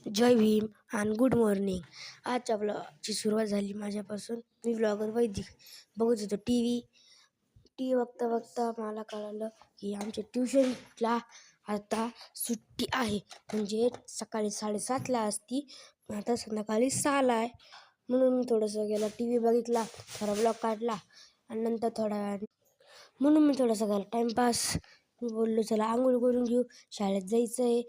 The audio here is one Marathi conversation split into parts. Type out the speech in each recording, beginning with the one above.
जय भीम आणि गुड मॉर्निंग. आजच्या ब्लॉगची सुरुवात झाली माझ्यापासून. मी ब्लॉगर वैदिक बघत होतो टी व्ही बघता बघता मला कळालं की आमच्या ट्युशनला आता सुट्टी आहे. म्हणजे सकाळी 7:30ला असती, पण आता संध्याकाळी 6ला आहे. म्हणून मी थोडंसं गेला टी व्ही बघितला, थोडा ब्लॉग काढला आणि नंतर थोड्या वेळाने म्हणून मी थोडासा गेला टाईमपास. मी बोललो चला आंघोळ करून घेऊ, शाळेत जायचं आहे.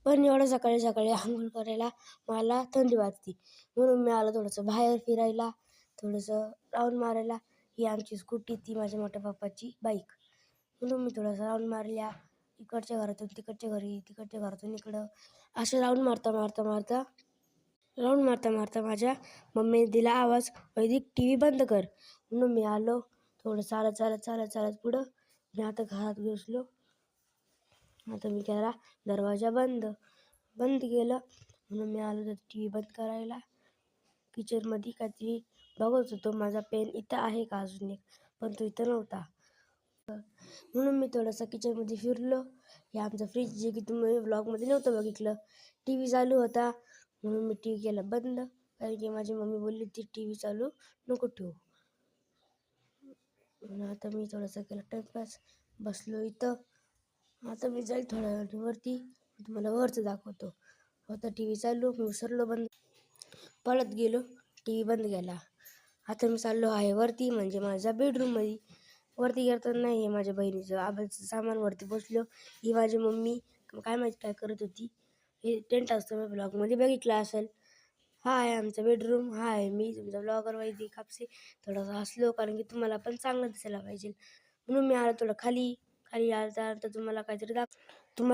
पण एवढं सकाळी सकाळी आंघोळ करायला मला थंडी वाजते, म्हणून मी आलो थोडंसं बाहेर फिरायला, थोडंसं राऊंड मारायला. ही आमची स्कूटी, ती माझ्या मोठ्या पप्पाची बाईक. म्हणून मी थोडासा राऊंड मारल्या, इकडच्या घरातून तिकडच्या घरी, तिकडच्या घरातून इकडं, असं राऊंड मारता माझ्या मम्मीने दिला आवाज, वैदिक टी व्ही बंद कर. म्हणून मी आलो थोडं चालत पुढं आणि आता घरात घुसलो. आता मी केला दरवाजा बंद केलं. म्हणून मी आलो तर टी व्ही बंद करायला. किचनमध्ये काहीतरी बघत होतो, माझा पेन इथं आहे का अजून एक, पण तो इथं नव्हता. म्हणून मी थोडासा किचनमध्ये फिरलो. हे आमचं फ्रीज, जे की तुम्ही व्लॉगमध्ये नव्हतं बघितलं. टी व्ही चालू होता म्हणून मी टी व्ही केला बंद, कारण की माझी मम्मी बोलली ती टी व्ही चालू नको ठेवू. आता मी थोडासा केला टाईमपास, बसलो इथं. आता मी जाईल थोड्या वेळाने वरती, तुम्हाला वरचं दाखवतो. आता टी व्ही चालू, मी विसरलो बंद, पळत गेलो, टी व्ही बंद केला. आता मी चाललो आहे वरती, म्हणजे माझ्या बेडरूममध्ये. वरती गेलं नाही, हे माझ्या बहिणीचं आबाचं सामान वरती बसलो. ही माझी मम्मी काय माहिती काय करत होती. हे टेंट असतं, मी ब्लॉगमध्ये बघितलं असेल. हा आहे आमचा बेडरूम, हा आहे मी, तुमचा ब्लॉगर वैदिक कापसे. थोडासा हसलो, कारण की तुम्हाला पण चांगलं दिसायला पाहिजे, म्हणून मी आलो थोडं खाली आल्यानंतर तुम्हाला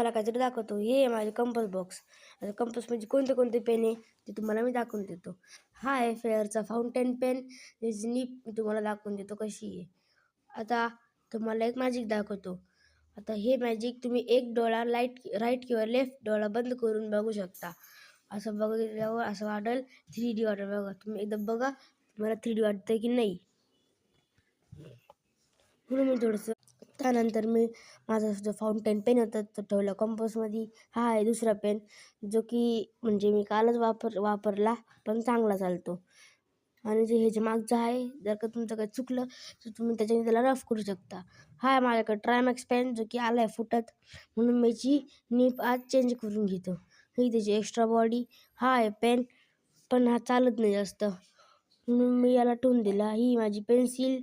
काहीतरी दाखवतो. हे आहे माझे कंपस बॉक्स. आता कंपस म्हणजे कोणते पेन आहे ते तुम्हाला मी दाखवून देतो. हा आहे फेअरचा फाउंटेन पेन, त्याची नीप मी तुम्हाला दाखवून देतो कशी आहे. आता तुम्हाला एक मॅजिक दाखवतो. आता हे मॅजिक तुम्ही एक डोळा राईट किंवा लेफ्ट डोळा बंद करून बघू शकता. असं बघितल्यावर असं वाटेल 3D वाटेल. बघा, तुम्ही एकदा बघा, तुम्हाला 3D वाटतंय की नाही. म्हणून मी थोडंसं त्यानंतर मी माझा जो फाउंटेन पेन होता तो ठेवला कंपोसमध्ये. हा आहे दुसरा पेन, जो की म्हणजे मी कालच वापरला, पण चांगला चालतो. आणि जे मागचं आहे, जर का तुमचं काही चुकलं तर तुम्ही त्याला रफ करू शकता. हा आहे माझ्याकडे ट्रायमॅक्स पेन, जो की आला आहे फुटत, म्हणून मी याची नीप आज चेंज करून घेतो. ही त्याची एक्स्ट्रा बॉडी. हा आहे पेन, पण हा चालत नाही जास्त, म्हणून मी याला ठेवून दिला. ही माझी पेन्सिल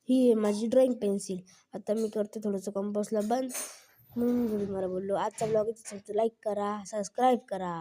ही आहे माझी ड्रॉइंग पेन्सिल. आता मी करते थोडंसं कंपोजला बंद, म्हणून मी तुम्हाला बोललो आजचा ब्लॉग इथेच संपतो. लाईक करा, सबस्क्राईब करा.